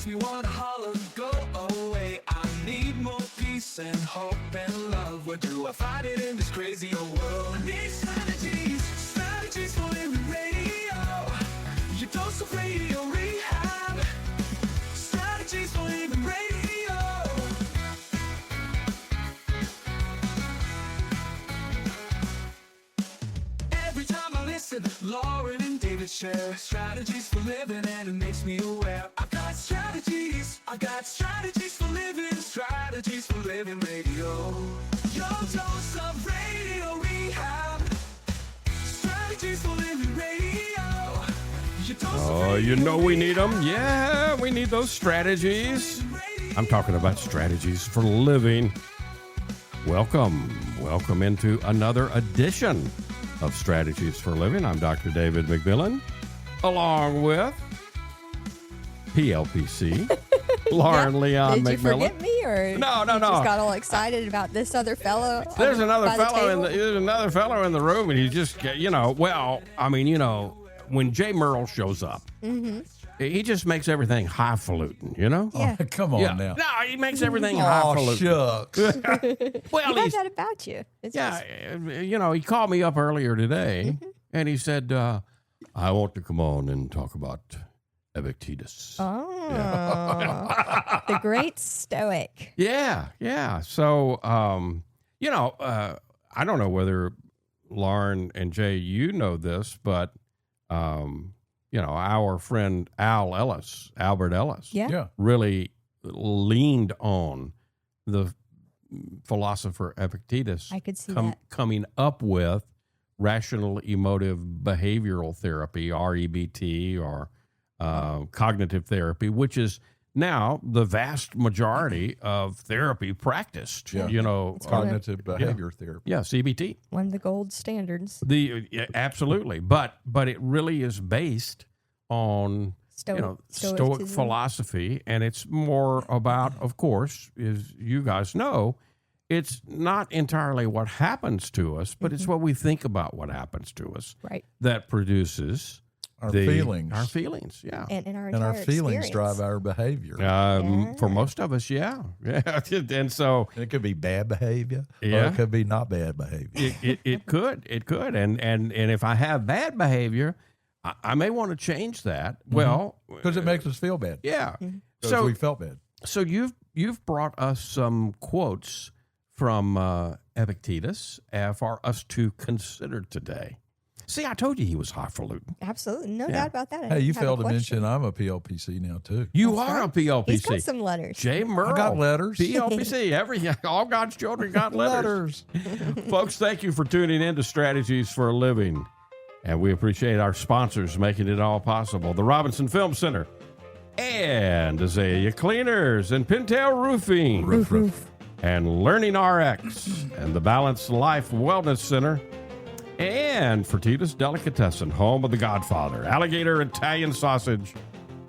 me wanna holler, go away. I need more peace and hope and love. Where do I find it in this crazy old world? I need strategies, strategies for living radio. Your dose of radio rehab. Strategies for living radio. Every time I listen, Lauren and David share strategies for living, and it makes me aware. I got strategies for living, strategies for living radio. Your dose of radio rehab. Strategies for living radio. Your dose of radio you know we need them. Yeah, we need those strategies. I'm talking about strategies for living. Welcome into another edition of Strategies for Living. I'm Dr. David McMillian, along with PLPC, Lauren Leon McMillian. Did you forget me, or No. you just got all excited about this other fellow? There's another by the fellow table? there's another fellow in the room, and he just, when Jay Murrell shows up, he just makes everything highfalutin, Yeah. Oh, come on now. No, he makes everything Oh, highfalutin. shucks. Well, You got he's, that about you. It's just- he called me up earlier today, and he said, I want to come on and talk about Epictetus. Oh, the great Stoic. Yeah. So, I don't know whether Lauren and Jay, you know this, but, our friend Albert Ellis, Yeah. really leaned on the philosopher Epictetus I could see that. coming up with rational emotive behavioral therapy, REBT, or cognitive therapy, which is now the vast majority of therapy practiced. Yeah. Cognitive behavior therapy. Yeah, CBT. One of the gold standards. Absolutely, but it really is based on Stoic Stoicism. philosophy, and it's more about, of course, as you guys know, it's not entirely what happens to us, but it's what we think about what happens to us Right. that produces Our feelings. Our feelings, yeah. And our And our entire feelings experience. drive our behavior. For most of us, yeah. And so And it could be bad behavior, or Yeah. it could be not bad behavior. it could, and if I have bad behavior, I may want to change that. Well, Because it makes us feel bad. yeah. Because So we felt bad. So you've brought us some quotes from Epictetus for us to consider today. See, I told you he was highfalutin. Absolutely. No Yeah. doubt about that. I Hey, you have a failed to question. mention I'm a PLPC now, too. You That's are right. a PLPC. He's got some letters. Jay Murrell. I got letters. PLPC. All God's children got letters. Folks, thank you for tuning in to Strategies for a Living. And we appreciate our sponsors making it all possible. The Robinson Film Center and Azalea Cleaners and Pintail Roofing. Roof. And Learning RX and the Balanced Life Wellness Center and Fertitas Delicatessen, home of the Godfather, alligator Italian sausage,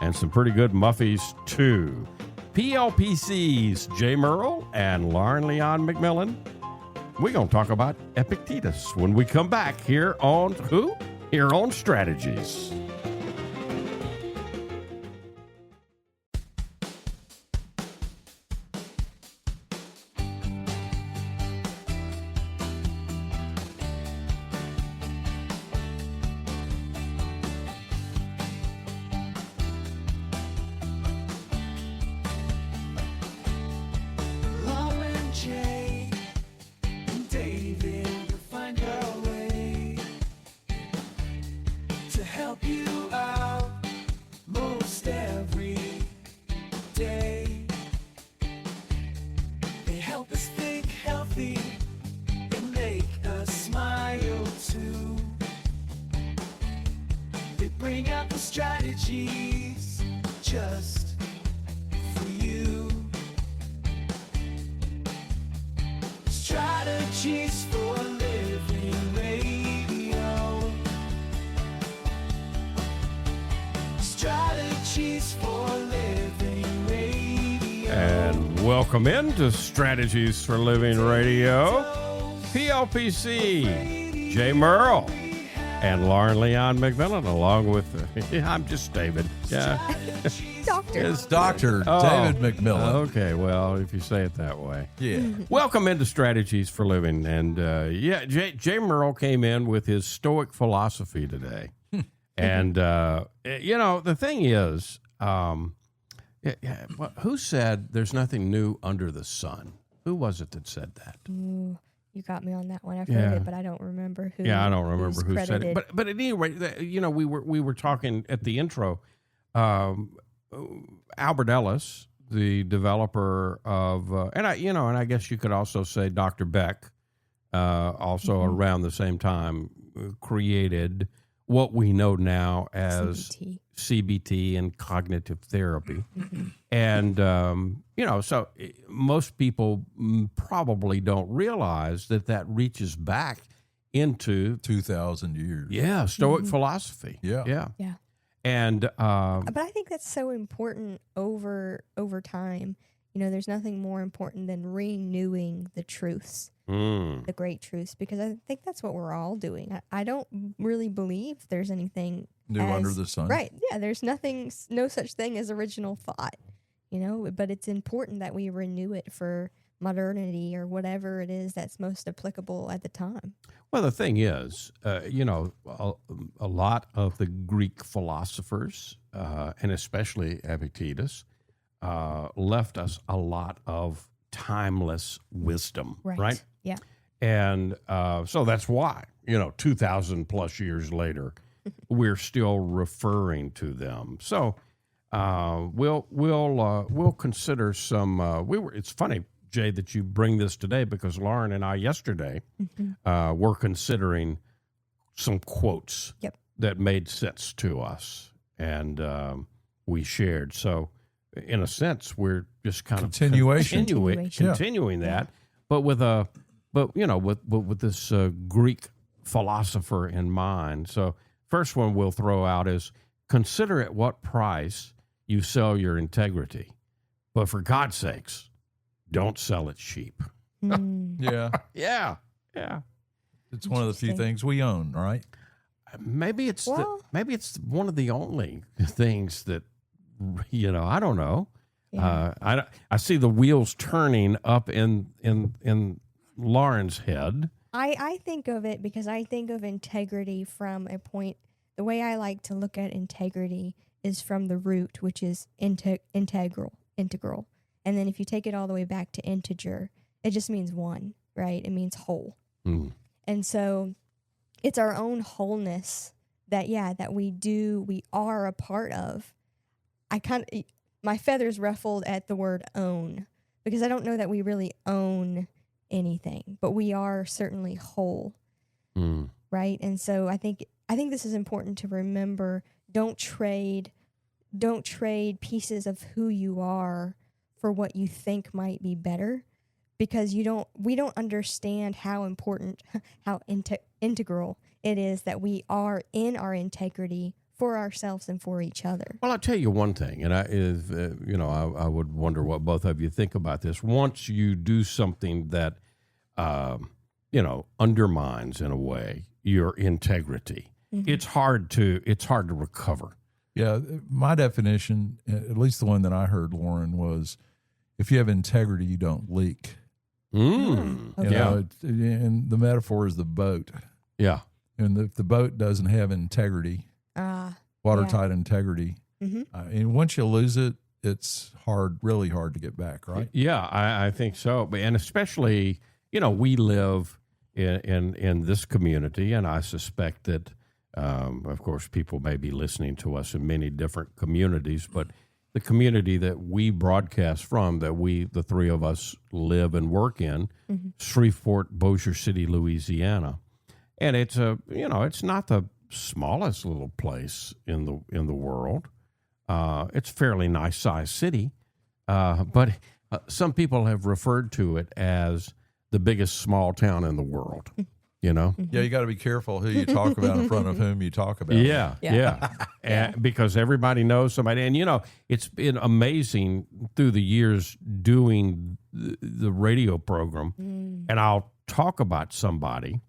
and some pretty good muffies too. PLPC's Jay Murrell and Lauren Leon McMillian. We're going to talk about Epictetus when we come back here on who? Here on Strategies. Lauren, Jay, and David will find a way to help you out most every day. They help us think healthy and make us smile too. They bring out the strategies just for you. Strategies for living radio. Strategies for living radio. And welcome into Strategies for Living Radio. PLPC, Jay Murrell, and Leon McMillian, along with, I'm just David. Yeah. Doctor. It's Dr. Oh, David McMillian. Okay, well, if you say it that way. Yeah. Welcome into Strategies for Living. And Jay Murrell came in with his Stoic philosophy today. And, the thing is, who said there's nothing new under the sun? Who was it that said that? Ooh, you got me on that one. I've Yeah. heard it, but I don't remember who. Yeah, I don't remember who's who said it. credited. But at any rate, we were talking at the intro. Albert Ellis, the developer of, and I guess you could also say Dr. Beck, also around the same time, created what we know now as CBT and cognitive therapy. And, so most people probably don't realize that reaches back into 2,000 years. Yeah, Stoic philosophy. Yeah. Yeah. And But I think that's so important over time. There's nothing more important than renewing the truths, the great truths, because I think that's what we're all doing. I don't really believe there's anything New under the sun. Right. Yeah. There's no such thing as original thought, but it's important that we renew it for modernity or whatever it is that's most applicable at the time. well, the thing is, a lot of the Greek philosophers, and especially Epictetus, left us a lot of timeless wisdom, right? Yeah. And so that's why, 2,000 plus years later, we're still referring to them. So we'll consider some. It's funny, Jay, that you bring this today, because Lauren and I yesterday were considering some quotes that made sense to us, and we shared. So in a sense, we're just kind of continuing that, but with this Greek philosopher in mind. So first one we'll throw out is, consider at what price you sell your integrity, but for God's sakes, don't sell it cheap. Yeah. Yeah. It's one of the few things we own, right? Maybe it's one of the only things that, I don't know. Yeah. I see the wheels turning up in Lauren's head. I think of it because I think of integrity from a point. The way I like to look at integrity is from the root, which is integral. And then if you take it all the way back to integer, it just means one, right? It means whole. And so it's our own wholeness that we are a part of. My feathers ruffled at the word own, because I don't know that we really own anything, but we are certainly whole. Right? And so I think this is important to remember. Don't trade pieces of who you are for what you think might be better, because we don't understand how important, how integral it is that we are in our integrity for ourselves and for each other. Well, I'll tell you one thing, and I would wonder what both of you think about this. Once you do something that, undermines in a way your integrity, it's hard to recover. Yeah, my definition, at least the one that I heard, Lauren, was if you have integrity, you don't leak. Okay. And the metaphor is the boat. Yeah. And if the boat doesn't have integrity, watertight integrity, and once you lose it, it's really hard to get back, right? Yeah, I think so. And especially, we live in this community, and I suspect that, of course, people may be listening to us in many different communities, but the community that we broadcast from, that the three of us live and work in, Shreveport, Bossier City, Louisiana. And it's it's not the smallest little place in the world. It's a fairly nice sized city, but some people have referred to it as the biggest small town in the world. Yeah, you got to be careful who you talk about in front of whom you talk about. Yeah. And because everybody knows somebody, and it's been amazing through the years doing the radio program, and I'll talk about somebody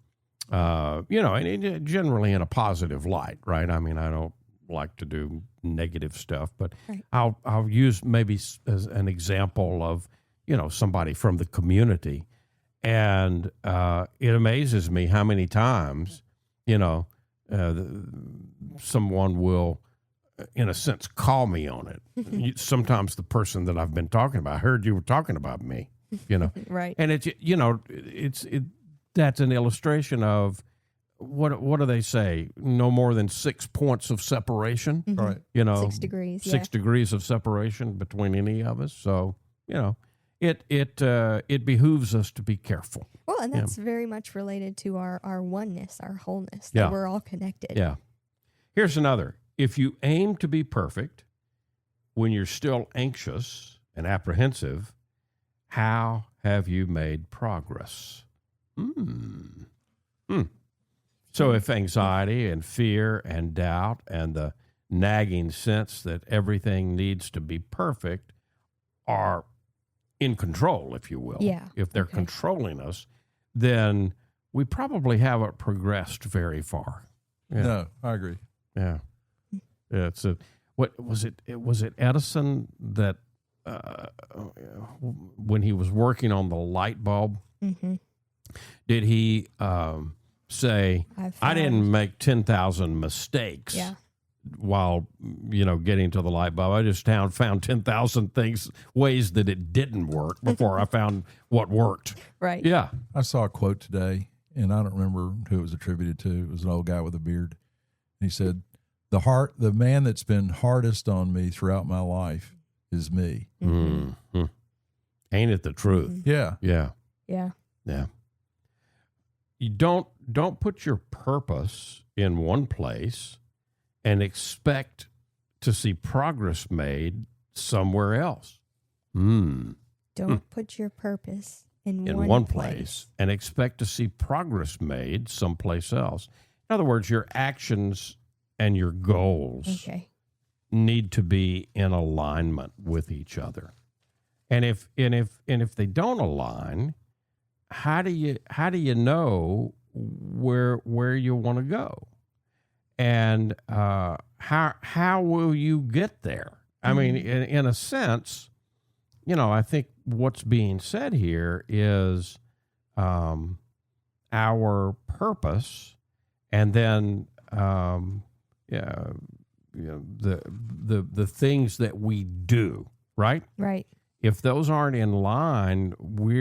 and generally in a positive light, right? I mean, I don't like to do negative stuff, but Right. I'll use maybe as an example of, somebody from the community. And it amazes me how many times, someone will, in a sense, call me on it. Sometimes the person that I've been talking about, I heard you were talking about me, Right. And that's an illustration of what do they say? No more than 6 points of separation, Right. 6 degrees. 6 degrees of separation between any of us. So, it behooves us to be careful. Well, and that's very much related to our oneness, our wholeness. Yeah. That we're all connected. Yeah. Here's another. If you aim to be perfect when you're still anxious and apprehensive, how have you made progress? So if anxiety and fear and doubt and the nagging sense that everything needs to be perfect are in control, if you will, if they're controlling us, then we probably haven't progressed very far. Yeah. No, I agree. Yeah. It's what was it? Was it Edison that when he was working on the light bulb, did he say, "I didn't make 10,000 mistakes while getting to the light bulb. I just found 10,000 ways that it didn't work before I found what worked." Right. Yeah. I saw a quote today, and I don't remember who it was attributed to. It was an old guy with a beard. He said, the man that's been hardest on me throughout my life is me. Mm-hmm. Ain't it the truth? Yeah. Yeah. Yeah. Yeah. You don't put your purpose in one place and expect to see progress made somewhere else. Don't put your purpose in one place and expect to see progress made someplace else. In other words, your actions and your goals need to be in alignment with each other. And if they don't align, how do you know where you want to go? And how will you get there? I mean, in a sense, I think what's being said here is our purpose, and then the things that we do, right? Right. If those aren't in line, we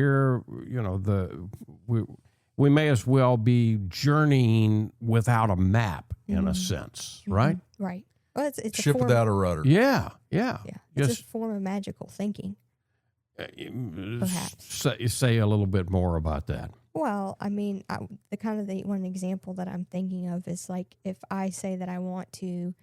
may as well be journeying without a map in a sense, right? Right. Well, it's a Ship form, without a rudder. Yeah. It's a form of magical thinking. Perhaps. Say a little bit more about that. Well, I mean, the one example that I'm thinking of is like if I say that I want to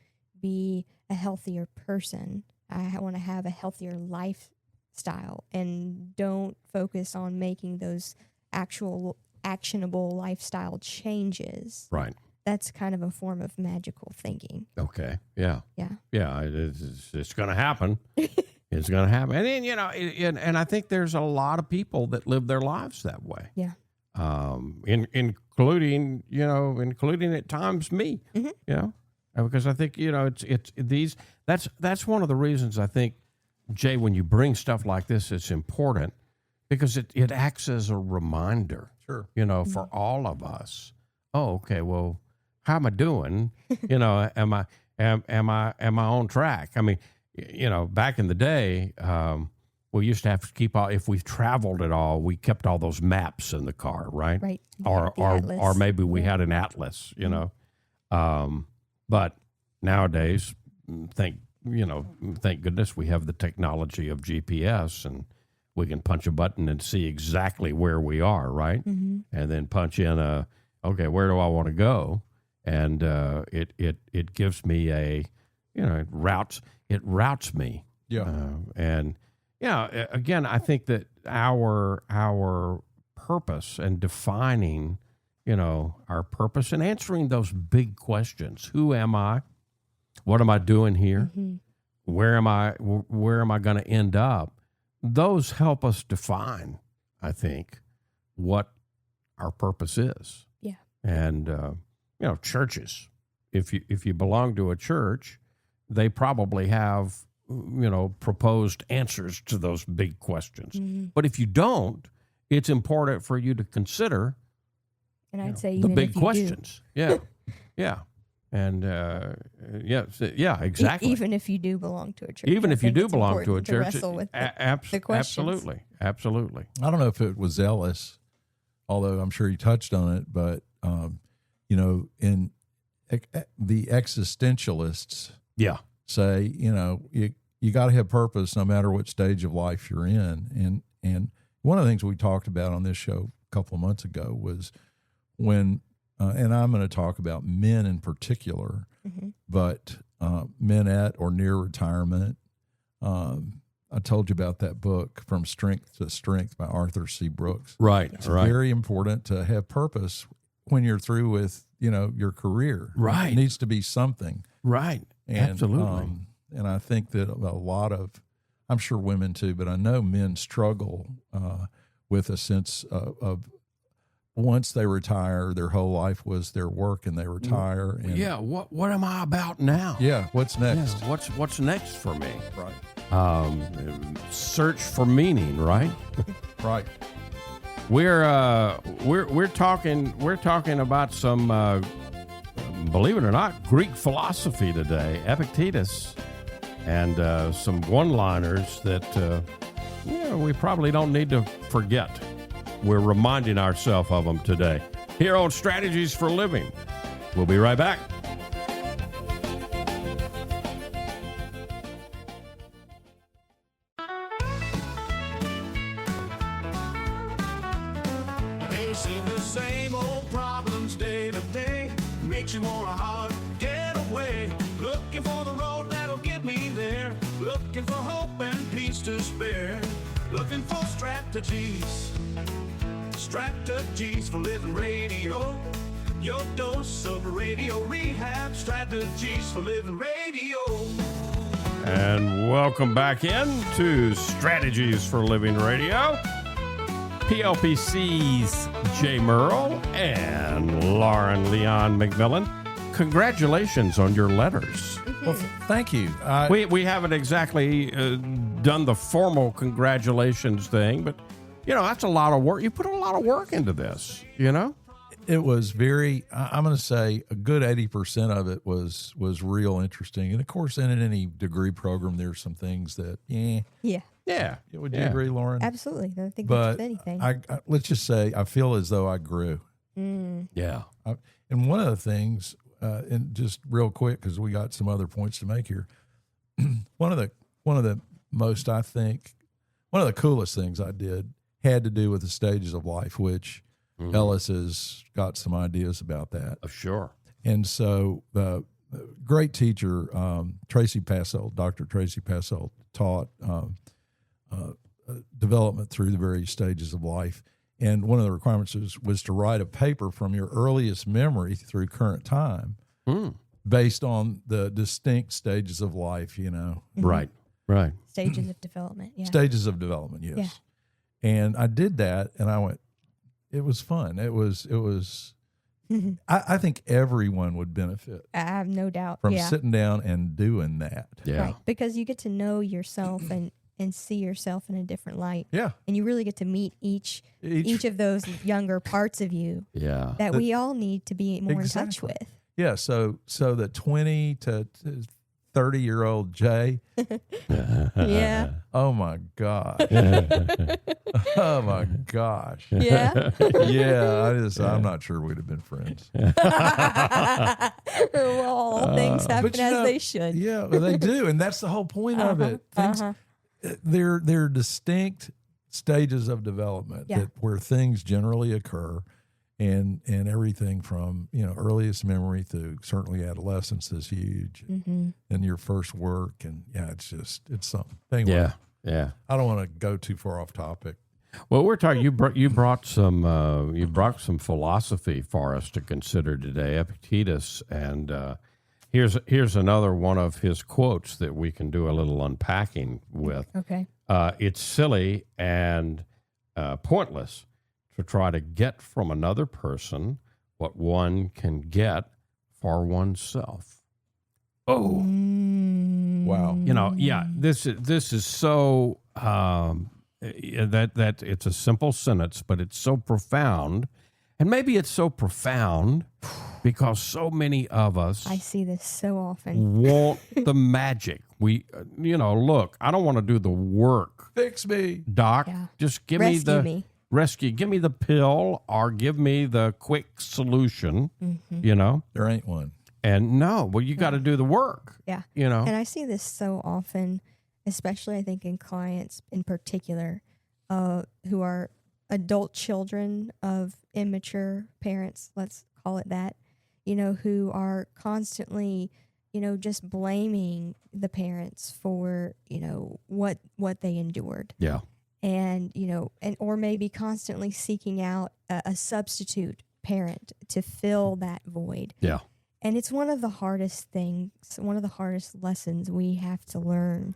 be a healthier person, I want to have a healthier lifestyle, and don't focus on making those actual actionable lifestyle changes. Right. That's kind of a form of magical thinking. Okay. Yeah. Yeah. Yeah. It's going to happen. It's going to happen. And then, and I think there's a lot of people that live their lives that way. Yeah. Including at times me, because I think, it's these, that's one of the reasons I think, Jay, when you bring stuff like this, it's important because it acts as a reminder, for all of us. Oh, okay. Well, how am I doing? Am I on track? I mean, back in the day, we used to have to keep if we've traveled at all, we kept all those maps in the car, right? Right. Or maybe we had an atlas, but nowadays, thank goodness we have the technology of GPS, and we can punch a button and see exactly where we are, right? And then punch in okay, where do I want to go? And it gives me it routes me. Yeah. Again, I think that our purpose and defining, our purpose and answering those big questions. Who am I? What am I doing here? Where am I going to end up? Those help us define, I think, what our purpose is. Yeah. And churches. If you belong to a church, they probably have proposed answers to those big questions. Mm-hmm. But if you don't, it's important for you to consider And I'd say the even big if you questions. Yeah, yeah, and exactly. Even if you do belong to a church, Even I if you think do it's belong to a important church, wrestle with the questions. absolutely. I don't know if it was zealous, although I'm sure you touched on it, but in the existentialists Yeah, say, you got to have purpose no matter what stage of life you're in. And one of the things we talked about on this show a couple of months ago was when, and I'm going to talk about men in particular, Mm-hmm. but men at or near retirement. I told you about that book, From Strength to Strength by Arthur C. Brooks. right, It's right. very important to have purpose when you're through with, your career. Right. It needs to be something. Right, And, absolutely. And I think that a lot of, I'm sure women too, but I know men struggle with a sense of once they retire, their whole life was their work, and they retire. And Yeah, what am I about now? yeah, what's next? Yeah, what's next for me? Right. Search for meaning, right? Right. We're talking about some believe it or not, Greek philosophy today, Epictetus, and some one-liners that we probably don't need to forget. We're reminding ourselves of them today. Here on Strategies for Living. We'll be right back. Facing the same old problems day to day makes you want a hard getaway. Looking for the road that'll get me there. Looking for hope and peace to spare. Looking for strategies. Strategies for Living Radio. Your dose of radio rehab. Strategies for Living Radio. And welcome back in to Strategies for Living Radio. PLPC's Jay Murrell and Lauren Leon McMillian. Congratulations on your letters. Well, thank you. We haven't exactly done the formal congratulations thing, but, that's a lot of work. You put a lot of work into this, It was very, I'm going to say a good 80% of it was real interesting. And of course, in any degree program, there's some things that, Yeah, Yeah. would you agree, Lauren? absolutely. I think But that's anything. I let's just say I feel as though I grew. Yeah. And one of the things, and just real quick, because we got some other points to make here. one of the most, I think, one of the coolest things I did had to do with the stages of life, which Ellis has got some ideas about that. Sure. And so the great teacher, Tracy Passold, Dr. Tracy Passold, taught development through the various stages of life. And one of the requirements was to write a paper from your earliest memory through current time based on the distinct stages of life, Right. Stages of development. Yeah. Stages of development, yes. Yeah. And I did that, and I went, it was fun. It was I think everyone would benefit I have no doubt. from Yeah. sitting down and doing that. Yeah. Right. Because you get to know yourself and see yourself in a different light. Yeah. And you really get to meet each of those younger parts of you Yeah. that we all need to be more in touch Exactly. with. Yeah, so the 20 to 30-year-old Jay, Yeah. oh my gosh. Oh my gosh. Yeah. Yeah, I'm not sure we'd have been friends. Well, all things happen But as they should. Yeah, well, they do, and that's the whole point of it. Things they're distinct stages of development Yeah. where things generally occur, and everything from earliest memory through certainly adolescence is huge, and your first work, and it's something. Anyway, Yeah. Yeah. I don't want to go too far off topic. Well, we're talking. You brought some philosophy for us to consider today, Epictetus, and here's another one of his quotes that we can do a little unpacking with. Okay. It's silly and pointless to try to get from another person what one can get for oneself. Oh, Wow. you know, yeah. This is so that it's a simple sentence, but it's so profound, and maybe it's so profound because so many of us I see this so often. want the magic. We, look, I don't want to do the work, Fix me. Doc. Yeah. Just give Rescue me me. rescue. Give me the pill, or give me the quick solution. There ain't one. And no, well, you got to do the work. Yeah. And I see this so often, especially I think in clients in particular, who are adult children of immature parents, let's call it that, who are constantly, just blaming the parents for, what they endured. Yeah. And, or maybe constantly seeking out a substitute parent to fill that void. Yeah. And it's one of the hardest things, one of the hardest lessons we have to learn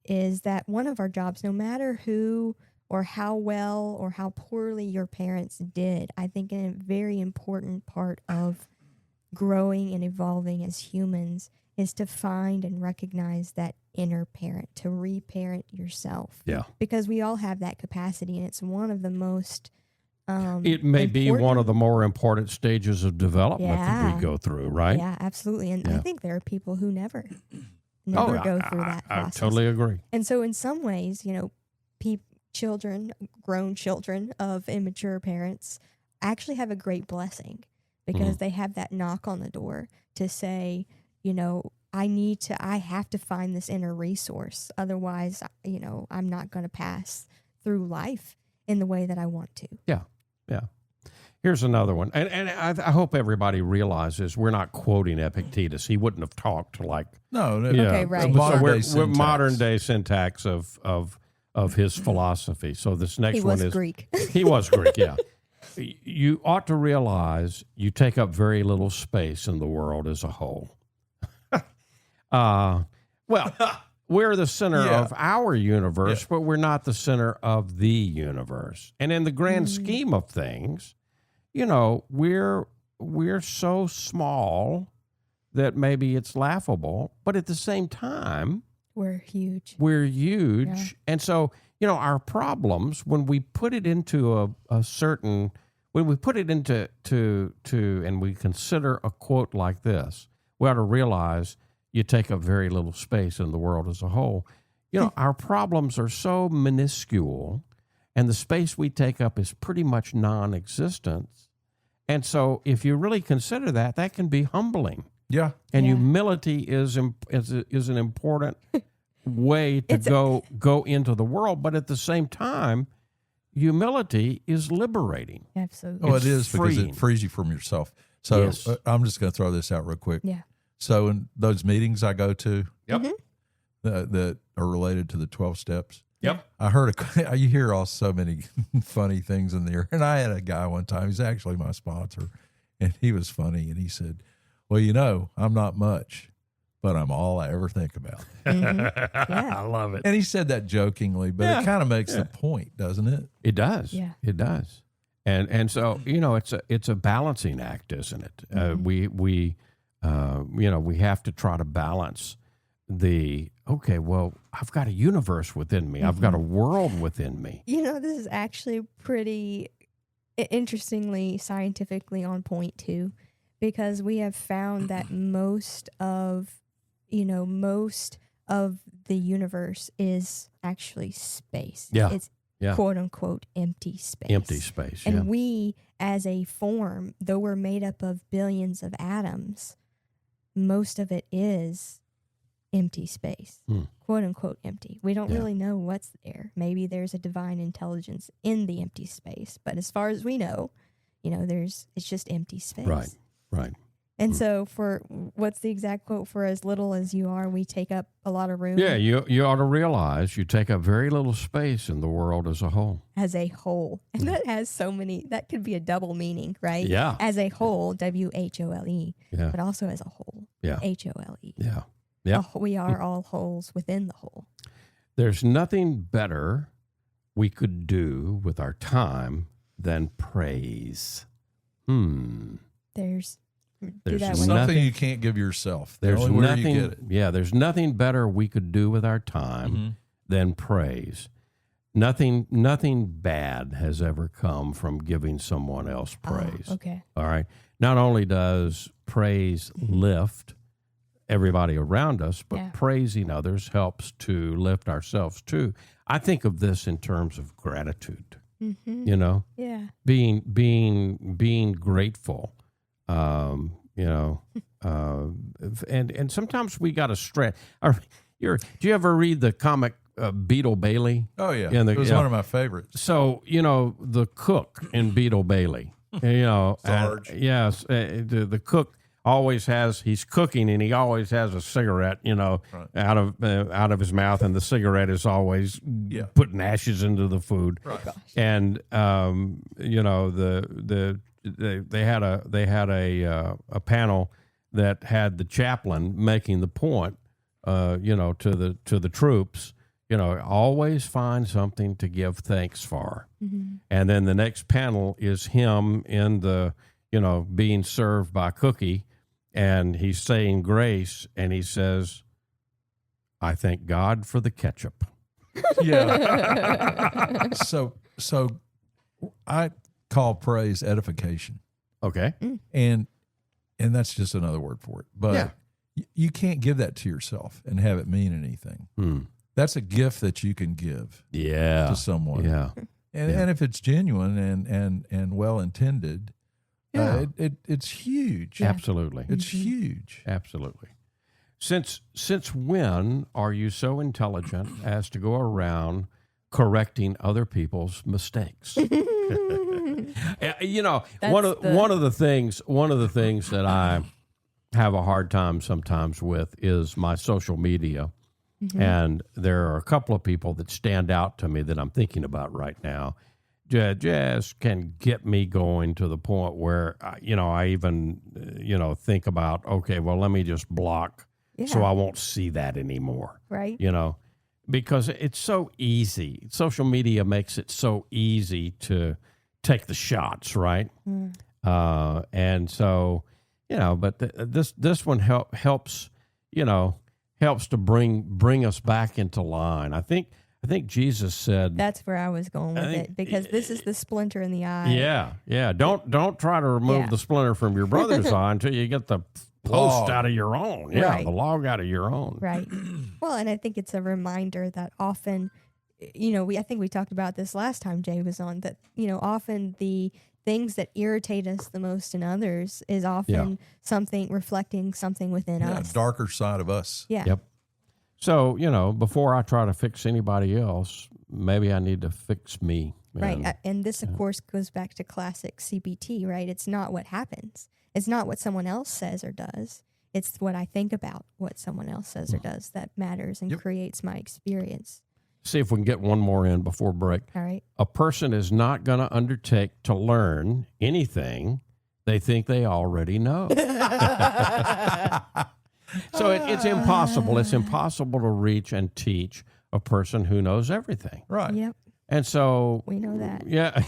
is that one of our jobs, no matter who or how well or how poorly your parents did, I think a very important part of growing and evolving as humans is to find and recognize that inner parent, to reparent yourself. Yeah. Because we all have that capacity, and it's one of the most It may be one important- of the more important stages of development that Yeah. we go through, right? Yeah, absolutely. And Yeah. I think there are people who never Oh, go through that I process. totally agree. And so in some ways, children, grown children of immature parents actually have a great blessing because they have that knock on the door to say, I have to find this inner resource. Otherwise, I'm not going to pass through life in the way that I want to. Yeah. Here's another one. And I hope everybody realizes we're not quoting Epictetus. He wouldn't have talked like No. Okay, right. We're syntax. modern day syntax of his philosophy. So this next He one was is Greek. He was Greek, yeah. You ought to realize you take up very little space in the world as a whole. We're the center of our universe, but we're not the center of the universe. And in the grand scheme of things, we're so small that maybe it's laughable, but at the same time, We're huge. we're huge. Yeah. And so, our problems, when we put it into when we put it into and we consider a quote like this, we ought to realize you take up very little space in the world as a whole. Our problems are so minuscule, and the space we take up is pretty much non-existent. And so if you really consider that, that can be humbling. Yeah. And Yeah. humility is an important way to go into the world. But at the same time, humility is liberating. Absolutely. Oh, It's it is because freeing. it frees you from yourself. So Yes. I'm just going to throw this out real quick. Yeah. So in those meetings I go to Yep. that are related to the 12 steps, Yep. I heard you hear all so many funny things in there. And I had a guy one time, he's actually my sponsor, and he was funny. And he said, well, I'm not much, but I'm all I ever think about. I love it. And he said that jokingly, but it kind of makes the point, doesn't it? It does. Yeah. It does. And so, it's a balancing act, isn't it? We have to try to balance I've got a universe within me. I've got a world within me. This is actually pretty interestingly scientifically on point too, because we have found that most of the universe is actually space. Yeah. It's Yeah. quote unquote empty space. Empty space. And Yeah. we, as a form, though we're made up of billions of atoms, most of it is empty space, quote unquote empty. We don't really know what's there. Maybe there's a divine intelligence in the empty space, but as far as we know, it's just empty space. Right. And so for what's the exact quote? For as little as you are, we take up a lot of room. Yeah, you ought to realize you take up very little space in the world as a whole. As a whole. And that has so many, that could be a double meaning, right? Yeah. As a whole, WHOLE, Yeah. but also as a whole, Yeah. HOLE. Yeah. Yeah. We are all wholes within the whole. There's nothing better we could do with our time than praise. There's do There's that nothing- with Something you can't give yourself. The There's only way nothing. you get it. Yeah, there's nothing better we could do with our time than praise. Nothing bad has ever come from giving someone else praise. okay. All right. Not only does praise lift everybody around us, but Yeah. praising others helps to lift ourselves too. I think of this in terms of gratitude. Mm-hmm. You know, Yeah. being grateful. You know, and sometimes we got to stretch. Do you ever read the comic Beetle Bailey? Oh, yeah. Yeah, It was one of my favorites. So, you know, the cook in Beetle Bailey, you know, Sarge. yes, the cook always he's cooking and he always has a cigarette, you know, out of his mouth, and the cigarette is always putting ashes into the food. Right. And, you know, they had a panel that had the chaplain making the point, you know, to the troops, you know, always find something to give thanks for. Mm-hmm. And then the next panel is him in the, you know, being served by Cookie, and he's saying grace, and he says, "I thank God for the ketchup." Yeah. So I call praise edification, Okay. and that's just another word for it. But you can't give that to yourself and have it mean anything. That's a gift that you can give Yeah. to someone. Yeah. And if it's genuine and well intended, it's huge. Absolutely. It's huge. Absolutely. Since when are you so intelligent as to go around correcting other people's mistakes? You know, one of the things that I have a hard time sometimes with is my social media. And there are a couple of people that stand out to me that I'm thinking about right now. Just can get me going to the point where, you know, I even, you know, think about, okay, well, let me just block so I won't see that anymore. Right. You know, because it's so easy. Social media makes it so easy to take the shots, right? And so, you know, but this one helps, you know, helps to bring us back into line. I think Jesus said That's where I was going with it, because this is the splinter in the eye. Yeah. Don't try to remove the splinter from your brother's eye until you get the post out of your own. Yeah, Right. the log out of your own. Right. Well, and I think it's a reminder that often, you know, I think we talked about this last time Jay was on, that, you know, often the things that irritate us the most in others is often reflecting something within us. Darker side of us. Yeah. Yep. So, you know, before I try to fix anybody else, maybe I need to fix me. Right. And this, of course, goes back to classic CBT, right? It's not what happens. It's not what someone else says or does. It's what I think about what someone else says or does that matters and creates my experience. See if we can get one more in before break. All right. A person is not going to undertake to learn anything they think they already know. So it's impossible. It's impossible to reach and teach a person who knows everything. Right. Yep. And so, We know that. yeah,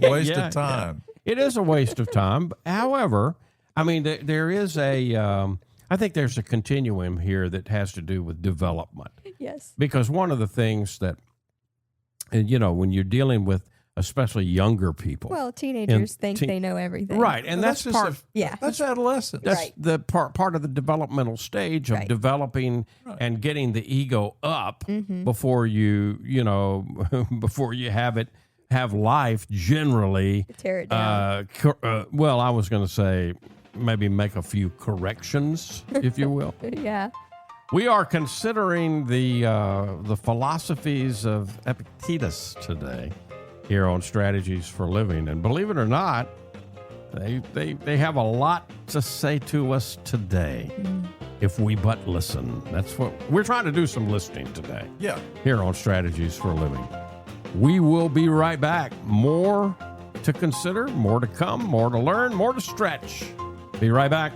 Waste of time. It is a waste of time. However, I mean, there is I think there's a continuum here that has to do with development. Yes. Because one of the things that, you know, when you're dealing with especially younger people. Well, teenagers think they know everything. Right. And that's just part. That's adolescence. That's Right. the part of the developmental stage of Right. developing and getting the ego up before you know, before you have life generally. Tear it down. Well, I was going to say maybe make a few corrections, if you will. Yeah. We are considering the philosophies of Epictetus today here on Strategies for Living. And believe it or not, they have a lot to say to us today if we but listen. That's what we're trying to do, some listening today. Yeah. Here on Strategies for Living. We will be right back. More to consider, more to come, more to learn, more to stretch. Be right back.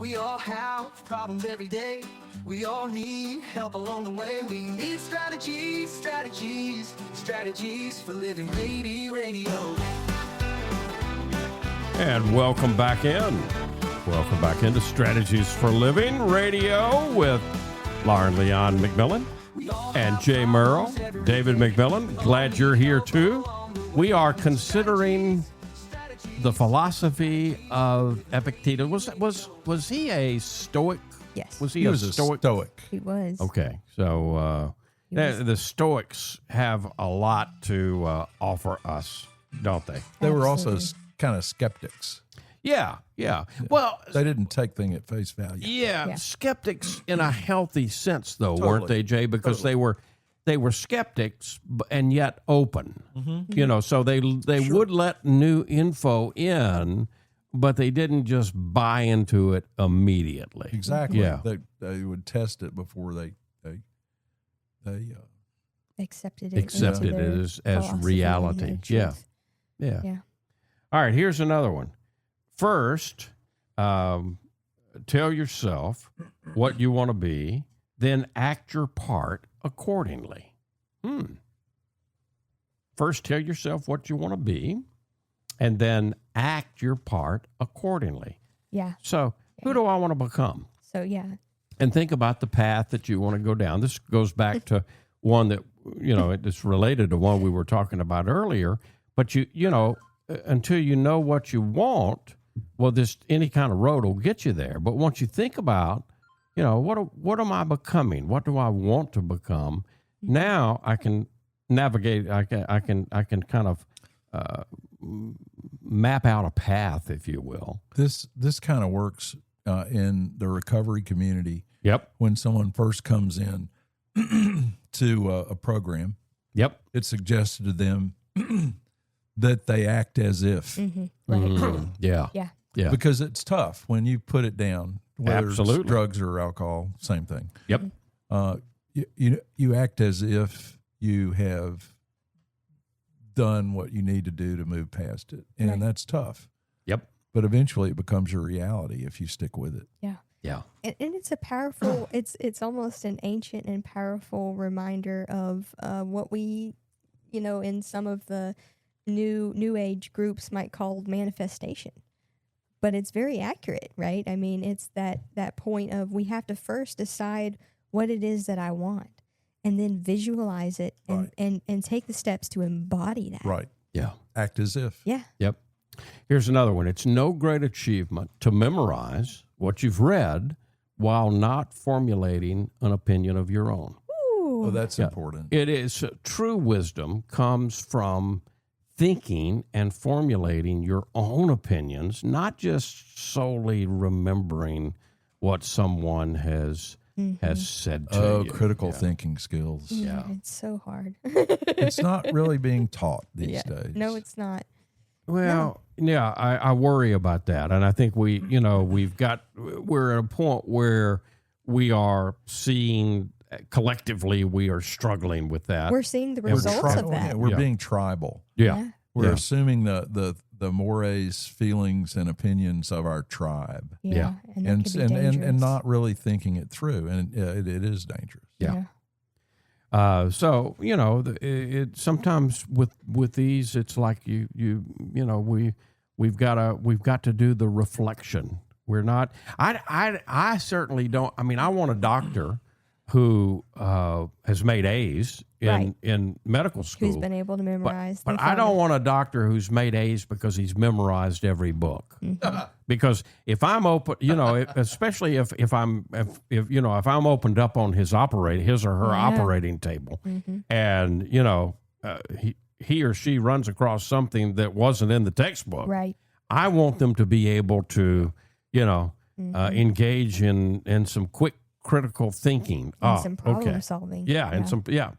We all have problems every day. We all need help along the way. We need strategies, strategies, strategies for living. Radio. And welcome back in. Welcome back into Strategies for Living Radio with Lauren Leon McMillian and Jay Murrell. David McMillian, glad you're here too. We are considering the philosophy of Epictetus. Was he a Stoic? Yes. Was he, He a was a Stoic? Stoic. He was. Okay, so the Stoics have a lot to offer us, don't they? They were also Absolutely. kind of skeptics. Yeah. Well, They didn't take thing at face value. yeah, skeptics in a healthy sense, though, Totally. weren't they, Jay? Because they were skeptics and yet open. You know, so they would let new info in, but they didn't just buy into it immediately. Exactly. Yeah. They would test it before they Accepted it. Accepted into it their as philosophy and reality. their Yeah. truth. Yeah. All right, here's another one. First, tell yourself what you want to be, then act your part accordingly. First, tell yourself what you want to be, and then act your part accordingly. Yeah. So, who do I want to become? So yeah. And think about the path that you want to go down. This goes back to one that, you know, it's related to one we were talking about earlier. But you know, until you know what you want, well, this any kind of road will get you there. But once you think about, you know, what am I becoming? What do I want to become? Now I can navigate. I can kind of map out a path, if you will. This kind of works in the recovery community. Yep. When someone first comes in to a program, Yep. it's suggested to them that they act as if, Right. Yeah. Yeah. Yeah. because it's tough when you put it down. Whether Absolutely. it's drugs or alcohol, same thing. Yep. You act as if you have done what you need to do to move past it, and Right. that's tough. Yep. But eventually, it becomes your reality if you stick with it. Yeah. Yeah. And it's a powerful, it's almost an ancient and powerful reminder of what we, you know, in some of the new age groups might call manifestation. But it's very accurate, right? I mean, it's that point of we have to first decide what it is that I want and then visualize it and, Right. and take the steps to embody that. Right. Yeah. Act as if. Yeah. Yep. Here's another one. It's no great achievement to memorize what you've read while not formulating an opinion of your own. Ooh. Oh, that's Yeah. important. It is true wisdom comes from thinking and formulating your own opinions, not just solely remembering what someone has said to Oh, you. critical Yeah. thinking skills. Yeah. It's so hard. It's not really being taught these Yeah. days. No, it's not. Well, yeah, I worry about that. And I think we're at a point where we are seeing collectively, we are struggling with that. We're seeing the we're results of that. We're Yeah. being tribal. Yeah. We're Yeah. assuming the mores, feelings, and opinions of our tribe, Yeah. And that and can be dangerous. and not really thinking it through, and it is dangerous. Yeah. So, you know, it sometimes with these, it's like we've got to do the reflection. We're not, I certainly don't. I mean, I want a doctor who has made A's Right. in medical school. Who's been able to memorize. But they I found don't it. want a doctor who's made A's because he's memorized every book. Mm-hmm. Because if I'm open, you know, especially if I'm opened up on his or her Yeah. operating table, Mm-hmm. and you know, he or she runs across something that wasn't in the textbook, Right. I want them to be able to, you know, Mm-hmm. engage in some quick critical thinking. And some problem solving. Yeah,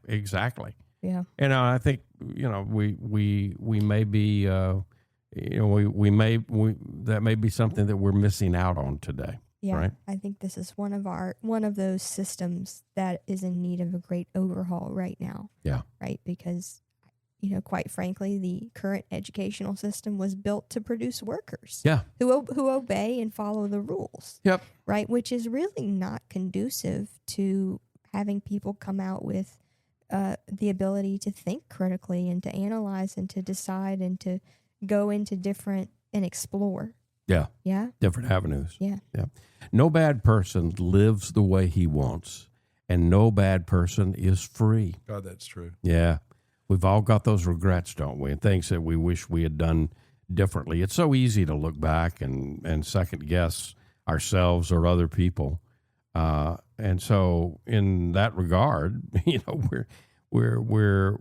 exactly. Yeah. And I think, you know, we may be, that may be something that we're missing out on today. Yeah. Right. I think this is one of those systems that is in need of a great overhaul right now. Yeah. Right. Because, quite frankly, the current educational system was built to produce workers Yeah. who obey and follow the rules. Yep. Right, which is really not conducive to having people come out with the ability to think critically and to analyze and to decide and to go into different and explore. Yeah. Yeah. Different avenues. Yeah. Yeah. No bad person lives the way he wants, and no bad person is free. God, that's true. Yeah. We've all got those regrets, don't we? And things that we wish we had done differently. It's so easy to look back and second guess ourselves or other people. And so in that regard, we're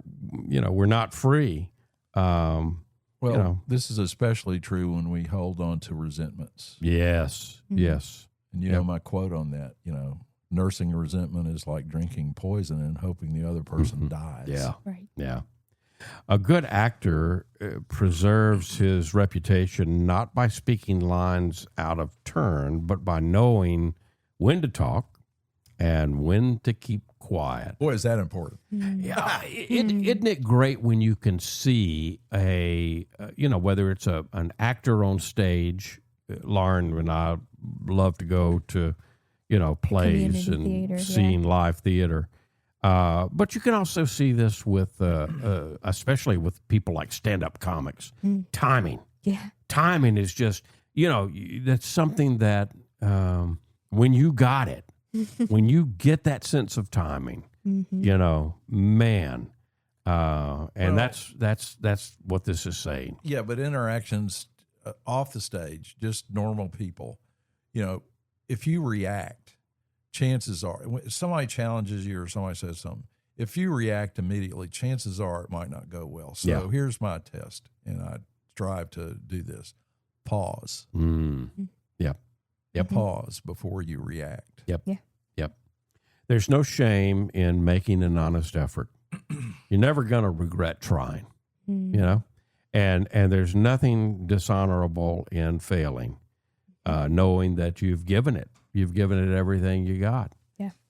not free. Well, this is especially true when we hold on to resentments. Yes. Mhm. Yes. And you know my quote on that, nursing resentment is like drinking poison and hoping the other person dies. Yeah. Right. Yeah. A good actor preserves his reputation not by speaking lines out of turn, but by knowing when to talk and when to keep quiet. Boy, is that important. Yeah, isn't it great when you can see whether it's an actor on stage. Lauren and I love to go to, plays and Community theater, seeing live theater. But you can also see this with, especially with people like stand-up comics. Timing. Yeah. Timing is just, that's something that when you got it, when you get that sense of timing, man, and that's what this is saying. Yeah, but interactions off the stage, just normal people, if you react, chances are, when somebody challenges you or somebody says something, if you react immediately, chances are it might not go well. So here's my test, and I strive to do this. Pause. Yep. Pause before you react. Yep. Yeah. Yep. There's no shame in making an honest effort. You're never going to regret trying, and there's nothing dishonorable in failing, knowing that you've given it everything you got.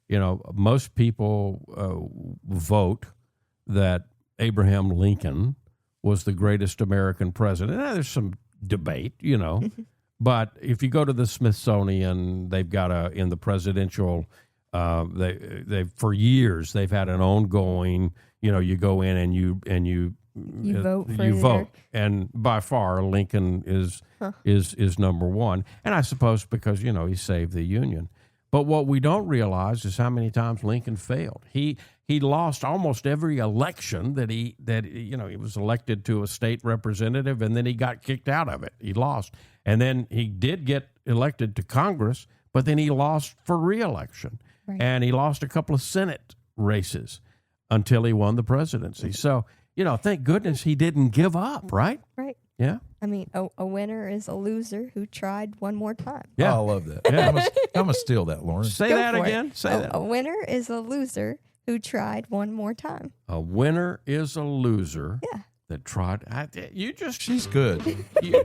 Yeah. Most people vote that Abraham Lincoln was the greatest American president. Now, there's some debate, but if you go to the Smithsonian, they've got in the presidential, they for years they've had an ongoing. You go in and you vote for you their- vote, and by far Lincoln is number one. And I suppose because he saved the Union. But what we don't realize is how many times Lincoln failed. He lost almost every election that he was elected to a state representative, and then he got kicked out of it. He lost, and then he did get elected to Congress, but then he lost for re-election, and he lost a couple of Senate races until he won the presidency. So thank goodness he didn't give up. Right? Right. Yeah. I mean, a winner is a loser who tried one more time. Yeah. I love that. Yeah. I'm gonna steal that, Lauren. Say Go that for it. again. Say that. A winner is a loser who tried one more time. A winner is a loser. Yeah. That tried. She's good. You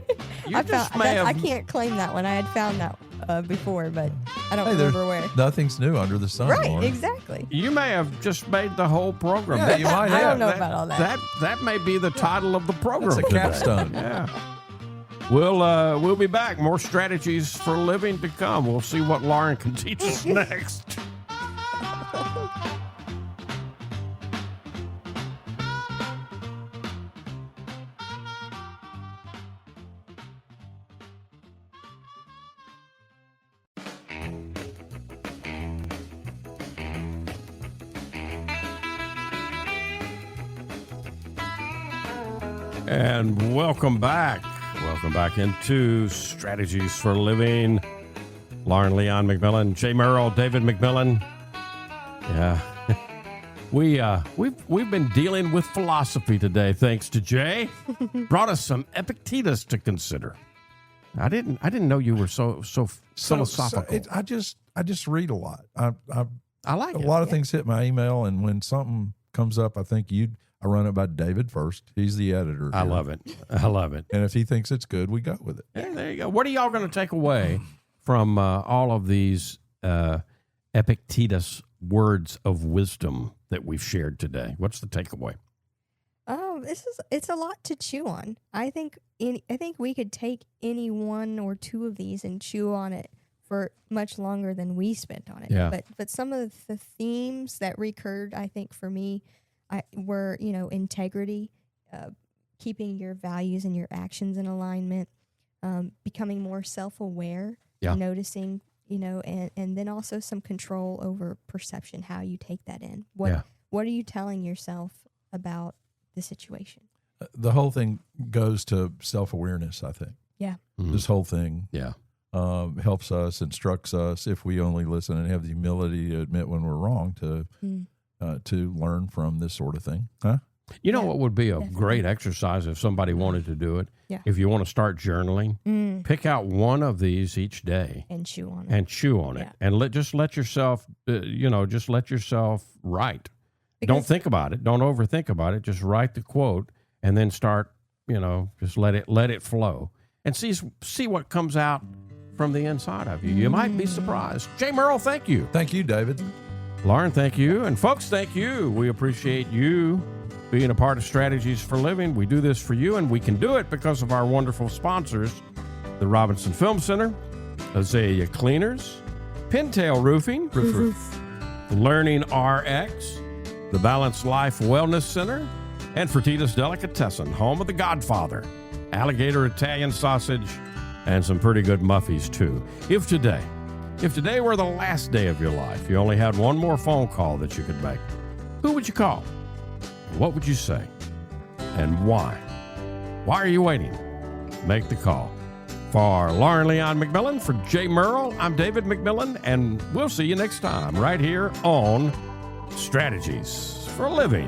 I just may have. I can't claim that one. I had found that before, but I don't Hey, remember where. Nothing's new under the sun, Right, Lauren. exactly. You may have just made the whole program. Yeah, you might I have. don't know about all that. That may be the title of the program. That's a today. capstone. Yeah. We'll be back. More strategies for living to come. We'll see what Lauren can teach us next. And welcome back. Welcome back into Strategies for Living. Lauren, Leon McMillian, Jay Murrell, David McMillian. Yeah. We've been dealing with philosophy today, thanks to Jay. Brought us some Epictetus to consider. I didn't know you were so philosophical. I just read a lot. I like a it. lot of things hit my email, and when something comes up, I run it by David first. He's the editor. I here. love it. I love it. And if he thinks it's good, we go with it. Yeah, there you go. What are y'all going to take away from all of these Epictetus words of wisdom that we've shared today? What's the takeaway? it's a lot to chew on. I think we could take any one or two of these and chew on it for much longer than we spent on it. Yeah. But some of the themes that recurred, I think for me, were integrity, keeping your values and your actions in alignment, becoming more self-aware, Yeah. noticing, and then also some control over perception, how you take that in. Yeah. What are you telling yourself about the situation? The whole thing goes to self-awareness, I think. Yeah. Mhm. This whole thing Yeah. helps us, instructs us, if we only listen and have the humility to admit when we're wrong, to learn from this sort of thing. Huh? You know Yeah, what would be a definitely. great exercise if somebody wanted to do it? Yeah. If you want to start journaling, pick out one of these each day And chew on it. and chew on it, Yeah. and let yourself, just let yourself write. Don't Because- think about it. Don't overthink about it. Just write the quote and then start, just let it flow and see what comes out from the inside of you. You might be surprised. Jay Murrell, thank you. Thank you, David. Lauren, thank you. And folks, thank you. We appreciate you being a part of Strategies for Living. We do this for you, and we can do it because of our wonderful sponsors, the Robinson Film Center, Azalea Cleaners, Pintail Roofing, Learning RX, the Balanced Life Wellness Center, and Fertitas Delicatessen, home of the Godfather, alligator Italian sausage, and some pretty good muffies, too. If today were the last day of your life, you only had one more phone call that you could make, who would you call? What would you say? And why? Why are you waiting? Make the call. For Lauren Leon McMillian, for Jay Murrell, I'm David McMillian, and we'll see you next time right here on Strategies for Living.